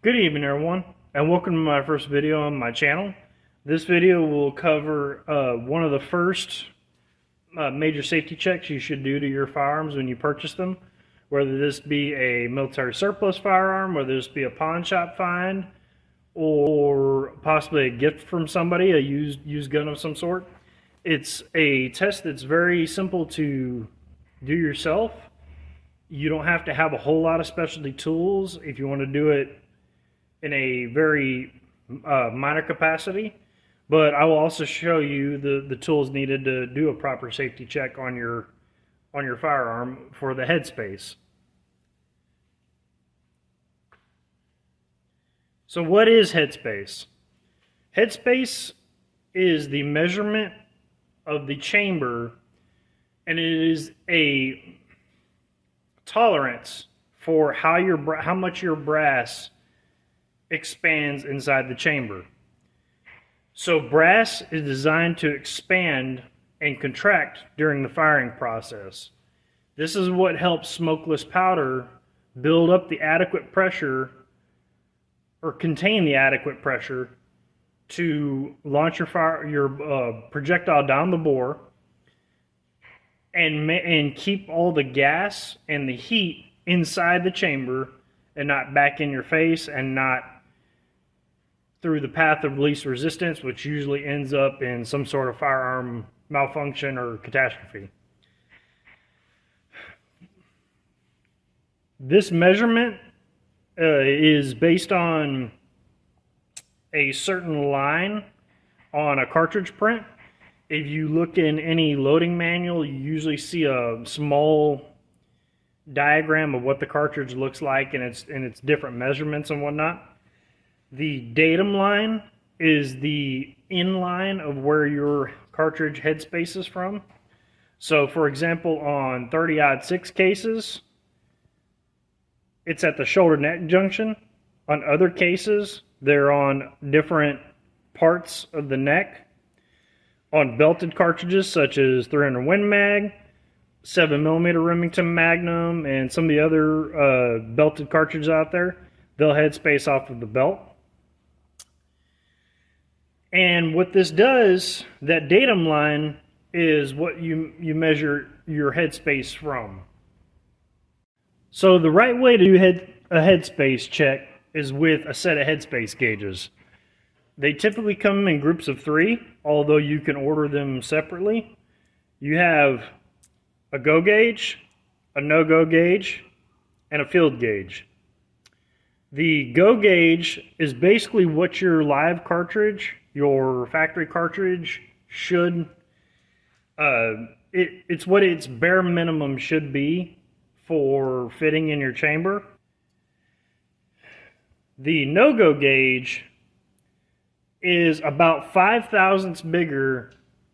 Good evening, everyone, and welcome to my first video on my channel. This video will cover one of the first major safety checks you should do to your firearms when you purchase them, whether this be a military surplus firearm, whether this be a pawn shop find, or possibly a gift from somebody, a used gun of some sort. It's a test that's very simple to do yourself. You don't have to have a whole lot of specialty tools if you want to do it in a very minor capacity, but I will also show you the tools needed to do a proper safety check on your firearm for the Headspace. So what is Headspace? Headspace is the measurement of the chamber, and it is a tolerance for how much your brass expands inside the chamber. So brass is designed to expand and contract during the firing process. This is what helps smokeless powder build up the adequate pressure or contain the adequate pressure to launch your projectile down the bore and keep all the gas and the heat inside the chamber and not back in your face and not through the path of least resistance, which usually ends up in some sort of firearm malfunction or catastrophe. This measurement is based on a certain line on a cartridge print. If you look in any loading manual, you usually see a small diagram of what the cartridge looks like and its different measurements and whatnot. The datum line is the inline of where your cartridge headspace is from. So for example, on 30-06 cases, it's at the shoulder neck junction. On other cases, they're on different parts of the neck. On belted cartridges such as 300 Win Mag, 7mm Remington Magnum, and some of the other belted cartridges out there, they'll headspace off of the belt. And what this does, that datum line, is what you measure your headspace from. So the right way to do a headspace check is with a set of headspace gauges. They typically come in groups of 3, although you can order them separately. You have a go gauge, a no-go gauge, and a field gauge. The go gauge is basically what your live cartridge, your factory cartridge, should, it's what its bare minimum should be for fitting in your chamber. The no-go gauge is about 5 thousandths bigger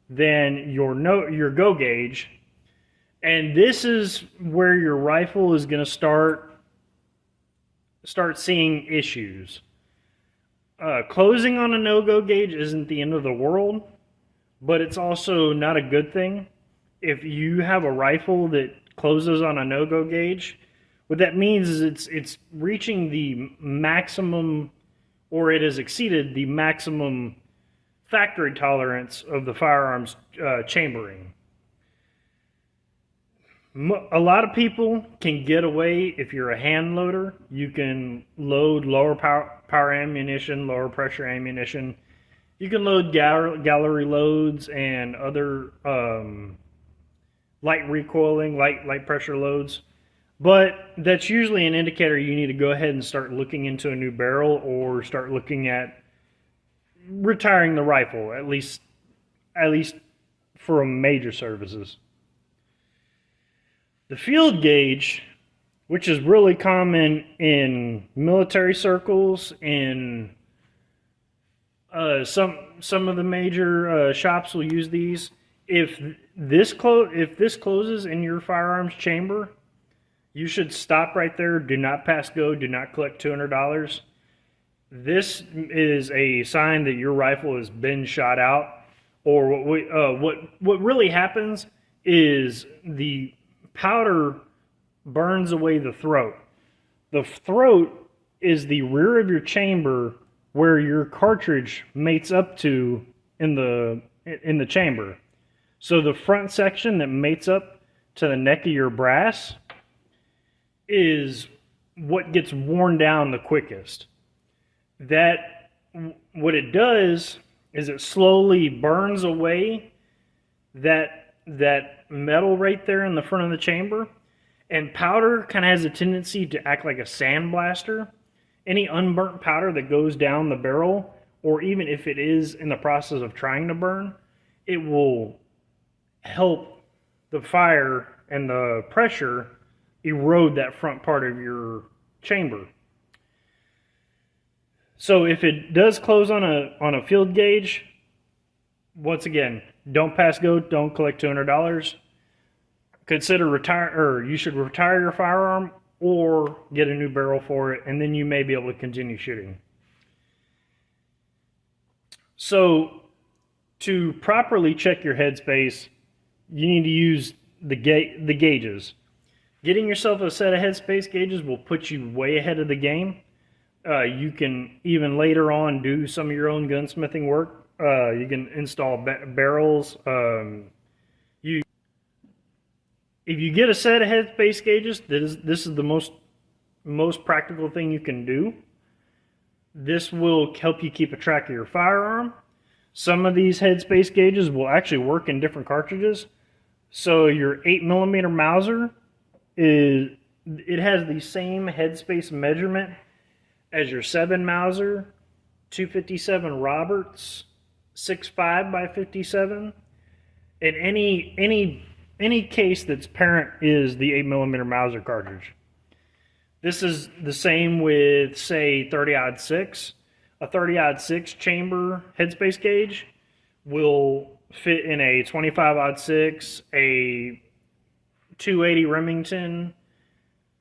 than your go gauge, and this is where your rifle is going to start seeing issues. Closing on a no-go gauge isn't the end of the world, but it's also not a good thing. If you have a rifle that closes on a no-go gauge, what that means is it's reaching the maximum, or it has exceeded the maximum factory tolerance of the firearm's chambering. A lot of people can get away, if you're a hand loader, you can load lower power ammunition, lower pressure ammunition. You can load gallery loads and other light recoiling, light pressure loads. But that's usually an indicator you need to go ahead and start looking into a new barrel or start looking at retiring the rifle, at least for major services. The field gauge, which is really common in military circles, in some of the major shops will use these. If this closes in your firearms chamber, you should stop right there. Do not pass go. Do not collect $200. This is a sign that your rifle has been shot out. Or what really happens is the powder burns away the throat. The throat is the rear of your chamber where your cartridge mates up to in the chamber. So the front section that mates up to the neck of your brass is what gets worn down the quickest. That, what it does is it slowly burns away that metal right there in the front of the chamber. And powder kind of has a tendency to act like a sandblaster. Any unburnt powder that goes down the barrel, or even if it is in the process of trying to burn, it will help the fire and the pressure erode that front part of your chamber. So if it does close on a field gauge, once again, don't pass go, don't collect $200. Consider you should retire your firearm or get a new barrel for it, and then you may be able to continue shooting. So to properly check your headspace, you need to use the gauges. Getting yourself a set of headspace gauges will put you way ahead of the game. You can even later on do some of your own gunsmithing work. You can install barrels. If you get a set of headspace gauges, this is the most practical thing you can do. This will help you keep a track of your firearm. Some of these headspace gauges will actually work in different cartridges. So your 8mm Mauser it has the same headspace measurement as your 7 Mauser, 257 Roberts, 6.5 by 57, and any case that's parent is the 8mm Mauser cartridge. This is the same with, say, 30-06. A 30-06 chamber headspace gauge will fit in a 25-06, a 280 Remington,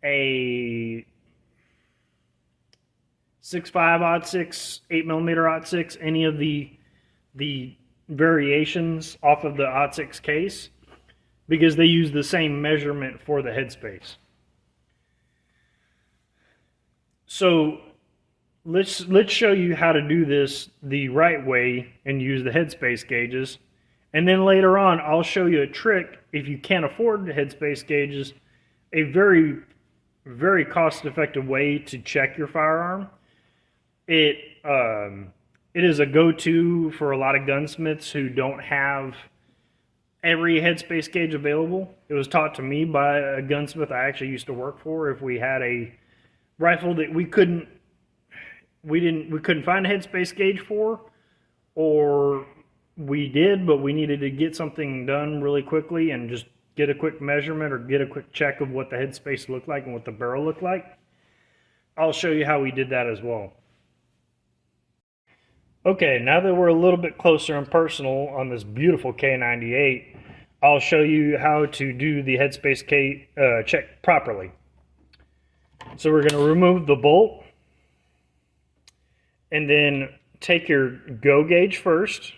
a 6.5-06, 8mm-06, any of the variations off of the 06 case, because they use the same measurement for the headspace. So let's show you how to do this the right way and use the headspace gauges. And then later on, I'll show you a trick if you can't afford the headspace gauges, a very, very cost-effective way to check your firearm. It is a go-to for a lot of gunsmiths who don't have every headspace gauge available. It was taught to me by a gunsmith I actually used to work for. If we had a rifle that we couldn't find a headspace gauge for, or we did, but we needed to get something done really quickly and just get a quick measurement or get a quick check of what the headspace looked like and what the barrel looked like, I'll show you how we did that as well. Okay, now that we're a little bit closer and personal on this beautiful K98, I'll show you how to do the headspace check properly. So we're going to remove the bolt, and then take your go gauge first,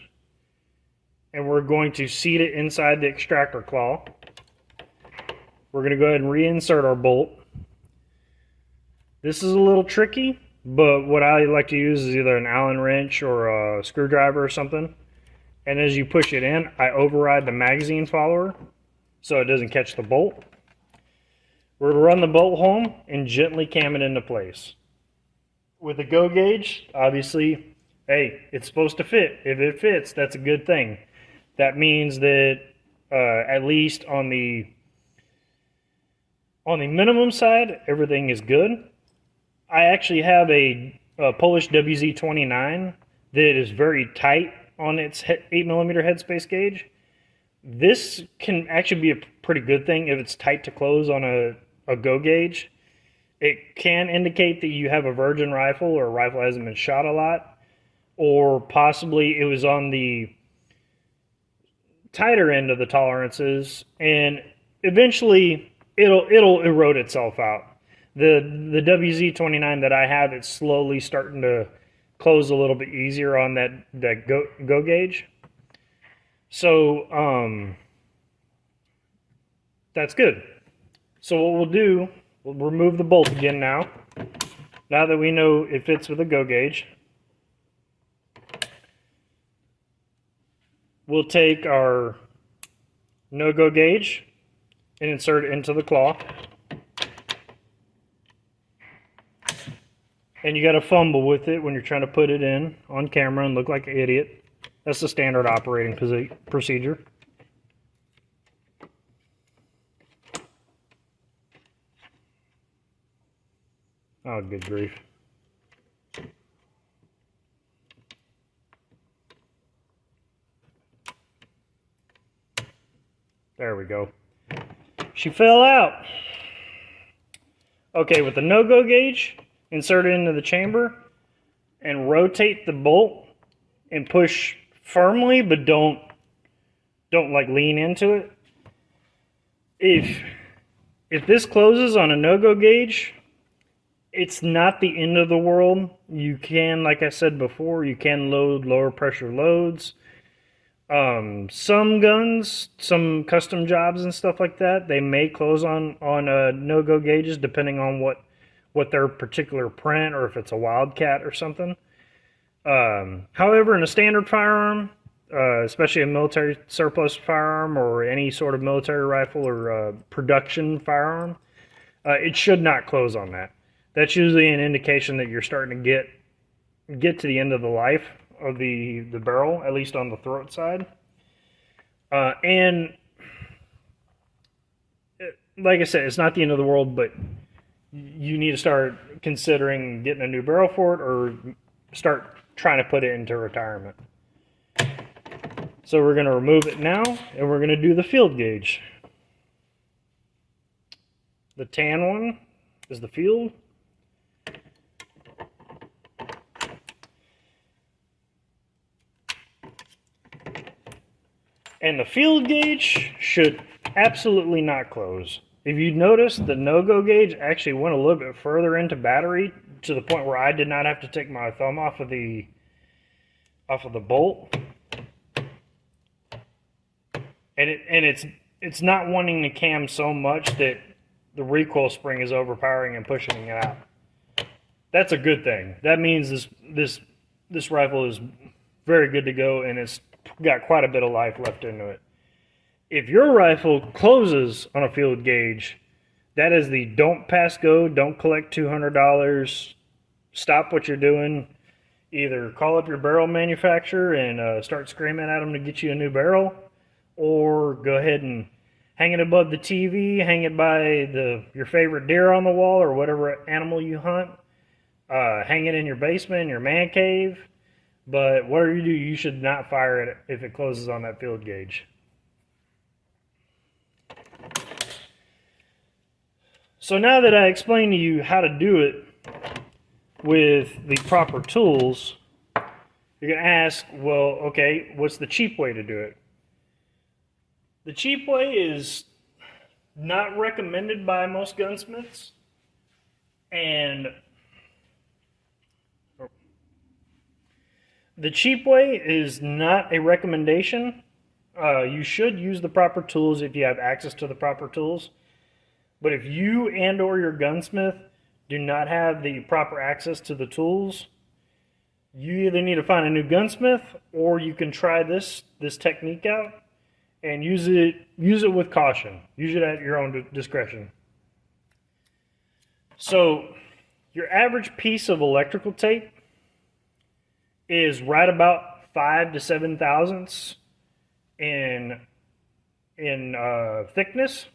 and we're going to seat it inside the extractor claw. We're going to go ahead and reinsert our bolt. This is a little tricky, but what I like to use is either an Allen wrench or a screwdriver or something. And as you push it in, I override the magazine follower so it doesn't catch the bolt. We're going to run the bolt home and gently cam it into place. With the go gauge, obviously, hey, it's supposed to fit. If it fits, that's a good thing. That means that at least on the minimum side, everything is good. I actually have a Polish WZ-29 that is very tight on its 8mm headspace gauge. This can actually be a pretty good thing if it's tight to close on a go gauge. It can indicate that you have a virgin rifle or a rifle that hasn't been shot a lot, or possibly it was on the tighter end of the tolerances, and eventually it'll erode itself out. The WZ-29 that I have, it's slowly starting to close a little bit easier on that go gauge. So that's good. So what we'll do, we'll remove the bolt again now. Now that we know it fits with a go gauge, we'll take our no-go gauge and insert it into the claw. And you got to fumble with it when you're trying to put it in on camera and look like an idiot. That's the standard operating procedure. Oh, good grief. There we go. She fell out. Okay, with the no-go gauge, insert it into the chamber and rotate the bolt and push firmly, but don't like lean into it. If this closes on a no-go gauge, it's not the end of the world. You can, like I said before, you can load lower pressure loads. Some guns, some custom jobs and stuff like that, they may close on no-go gauges depending on what their particular print, or if it's a Wildcat or something. However, in a standard firearm, especially a military surplus firearm or any sort of military rifle or production firearm, it should not close on that. That's usually an indication that you're starting to get to the end of the life of the barrel, at least on the throat side. And like I said, it's not the end of the world, but you need to start considering getting a new barrel for it, or start trying to put it into retirement. So we're going to remove it now, and we're going to do the field gauge. The tan one is the field. And the field gauge should absolutely not close. If you notice, the no-go gauge actually went a little bit further into battery, to the point where I did not have to take my thumb off of the bolt. And it's not wanting to cam so much that the recoil spring is overpowering and pushing it out. That's a good thing. That means this rifle is very good to go, and it's got quite a bit of life left into it. If your rifle closes on a field gauge, that is the don't pass go, don't collect $200, stop what you're doing. Either call up your barrel manufacturer and start screaming at them to get you a new barrel, or go ahead and hang it above the TV, hang it by your favorite deer on the wall or whatever animal you hunt. Hang it in your basement, in your man cave. But whatever you do, you should not fire it if it closes on that field gauge. So now that I explained to you how to do it with the proper tools, you're going to ask, well, okay, what's the cheap way to do it? The cheap way is not recommended by most gunsmiths, and the cheap way is not a recommendation. You should use the proper tools if you have access to the proper tools. But if you and or your gunsmith do not have the proper access to the tools, you either need to find a new gunsmith, or you can try this technique out and use it with caution. Use it at your own discretion. So your average piece of electrical tape is right about 5 to 7 thousandths in thickness.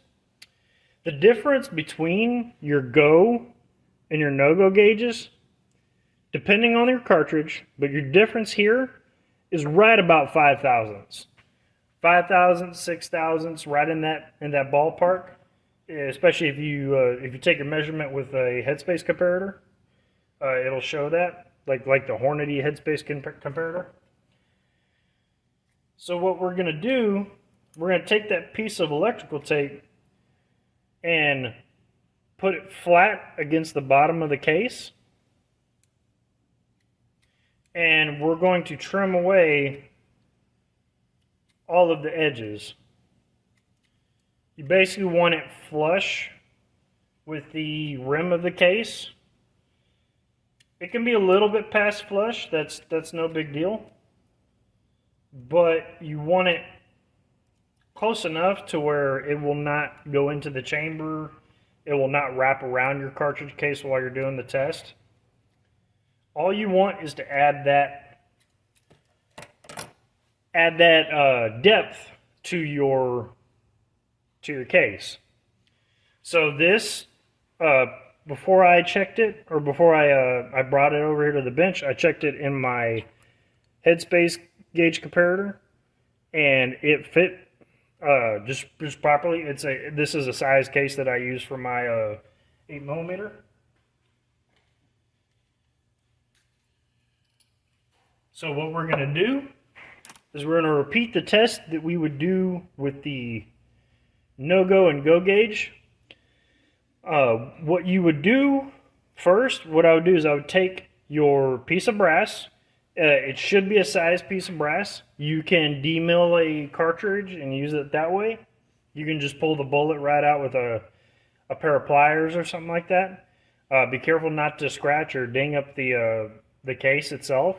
The difference between your go and your no-go gauges, depending on your cartridge, but your difference here is right about 5 thousandths. 5 thousandths, 6 thousandths, right in that ballpark. Especially if you take a measurement with a Headspace comparator, it'll show that, like the Hornady Headspace comparator. So what we're going to do, we're going to take that piece of electrical tape and put it flat against the bottom of the case, and we're going to trim away all of the edges. You basically want it flush with the rim of the case, It can be a little bit past flush. That's no big deal. But you want it close enough to where it will not go into the chamber. It will not wrap around your cartridge case while you're doing the test. All you want is to add that depth to your case. So this, before I checked it, or before I brought it over here to the bench, I checked it in my Headspace gauge comparator, and it fit just properly. This is a size case that I use for my 8mm. So what we're going to do is we're going to repeat the test that we would do with the no-go and go gauge. What you would do first, what I would do is I would take your piece of brass. It should be a size piece of brass. You can demill a cartridge and use it that way. You can just pull the bullet right out with a pair of pliers or something like that. Be careful not to scratch or ding up the case itself.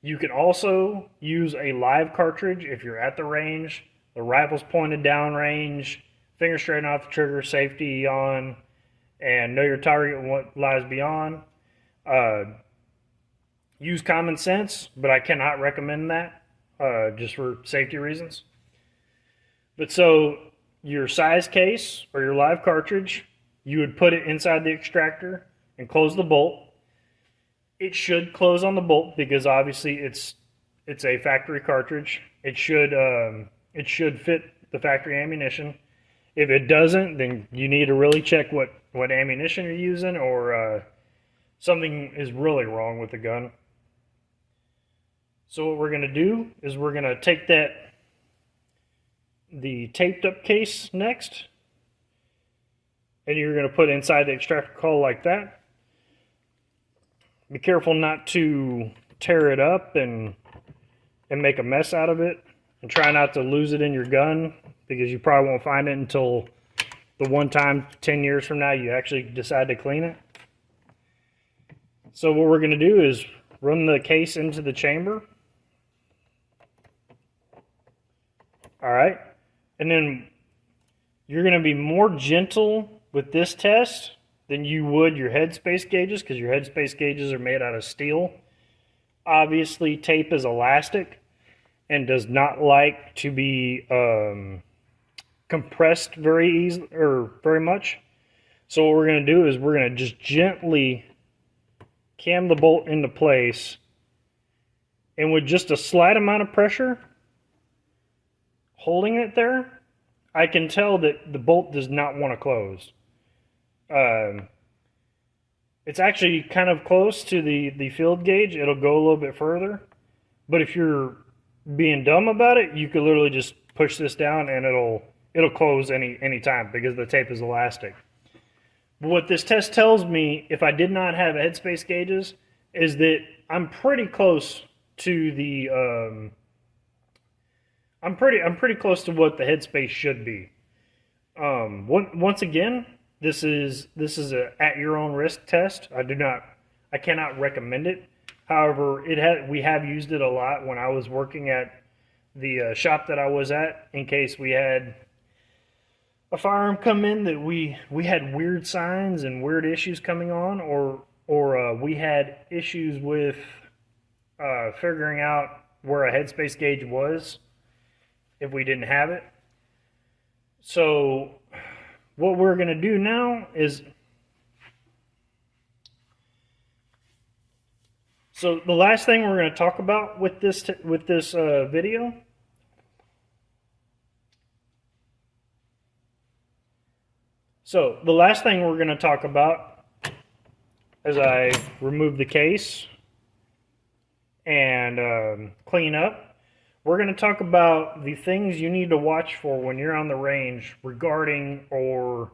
You can also use a live cartridge if you're at the range, the rifle's pointed down range, finger straight off the trigger, safety on, and know your target and what lies beyond. Use common sense, but I cannot recommend that just for safety reasons. But so your size case or your live cartridge, you would put it inside the extractor and close the bolt. It should close on the bolt because obviously it's a factory cartridge. It should fit the factory ammunition. If it doesn't, then you need to really check what ammunition you're using, or something is really wrong with the gun. So what we're going to do is we're going to take the taped up case next, and you're going to put it inside the extractor coil like that. Be careful not to tear it up and make a mess out of it, and try not to lose it in your gun, because you probably won't find it until the one time 10 years from now you actually decide to clean it. So what we're going to do is run the case into the chamber. Alright, and then you're going to be more gentle with this test than you would your Headspace gauges, because your Headspace gauges are made out of steel. Obviously, tape is elastic and does not like to be compressed very easily or very much. So what we're going to do is we're going to just gently cam the bolt into place, and with just a slight amount of pressure holding it there, I can tell that the bolt does not want to close. It's actually kind of close to the field gauge. It'll go a little bit further, but if you're being dumb about it, you could literally just push this down and it'll close any time because the tape is elastic. But what this test tells me, if I did not have Headspace gauges, is that I'm pretty close to the I'm pretty close to what the Headspace should be. Once again, this is a at your own risk test. I cannot recommend it. However, we have used it a lot when I was working at the shop that I was at, in case we had a firearm come in that we had weird signs and weird issues coming on, or we had issues with figuring out where a Headspace gauge was if we didn't have it. So what we're going to do now is, so the last thing we're going to talk about with this video So the last thing we're going to talk about, as I remove the case and clean up, we're going to talk about the things you need to watch for when you're on the range regarding or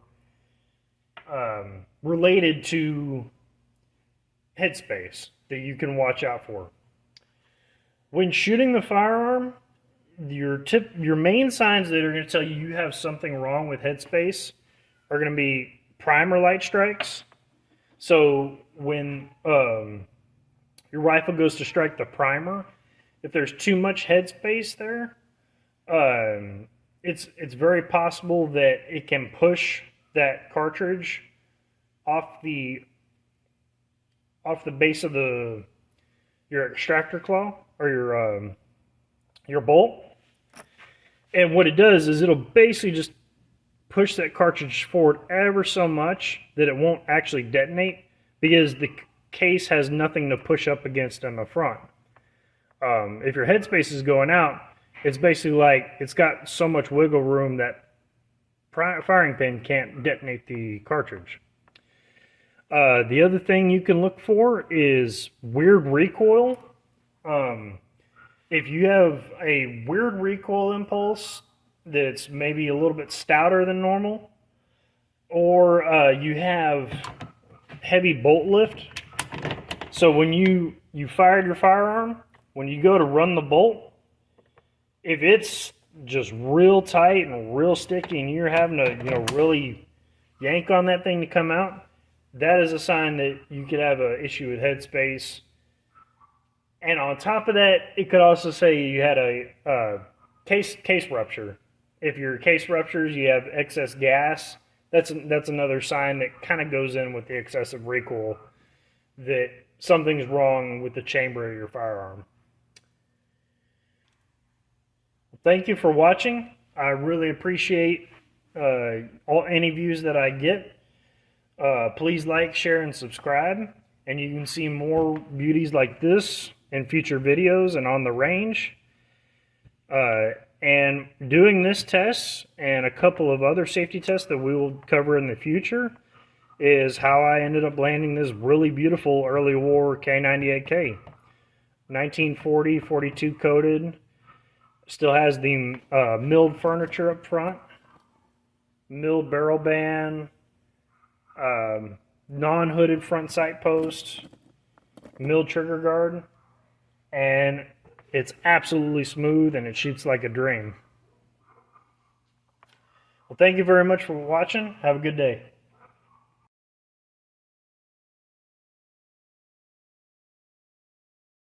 related to Headspace that you can watch out for. When shooting the firearm, your main signs that are going to tell you have something wrong with Headspace are going to be primer light strikes. So when your rifle goes to strike the primer, if there's too much headspace there, it's very possible that it can push that cartridge off the base of your extractor claw or your bolt. And what it does is it'll basically just push that cartridge forward ever so much that it won't actually detonate, because the case has nothing to push up against on the front. If your headspace is going out, it's basically like it's got so much wiggle room that firing pin can't detonate the cartridge. The other thing you can look for is weird recoil. If you have a weird recoil impulse that's maybe a little bit stouter than normal, or you have heavy bolt lift. So when you fired your firearm, when you go to run the bolt, if it's just real tight and real sticky and you're having to really yank on that thing to come out, that is a sign that you could have an issue with headspace. And on top of that, it could also say you had a case rupture. If your case ruptures, you have excess gas. That's another sign that kind of goes in with the excessive recoil, that something's wrong with the chamber of your firearm. Thank you for watching. I really appreciate any views that I get. Please like, share, and subscribe. And you can see more beauties like this in future videos and on the range. And doing this test and a couple of other safety tests that we will cover in the future is how I ended up landing this really beautiful early war K98K. 1940, 42 coated. Still has the milled furniture up front, milled barrel band, non-hooded front sight post, milled trigger guard, and it's absolutely smooth and it shoots like a dream. Well, thank you very much for watching. Have a good day.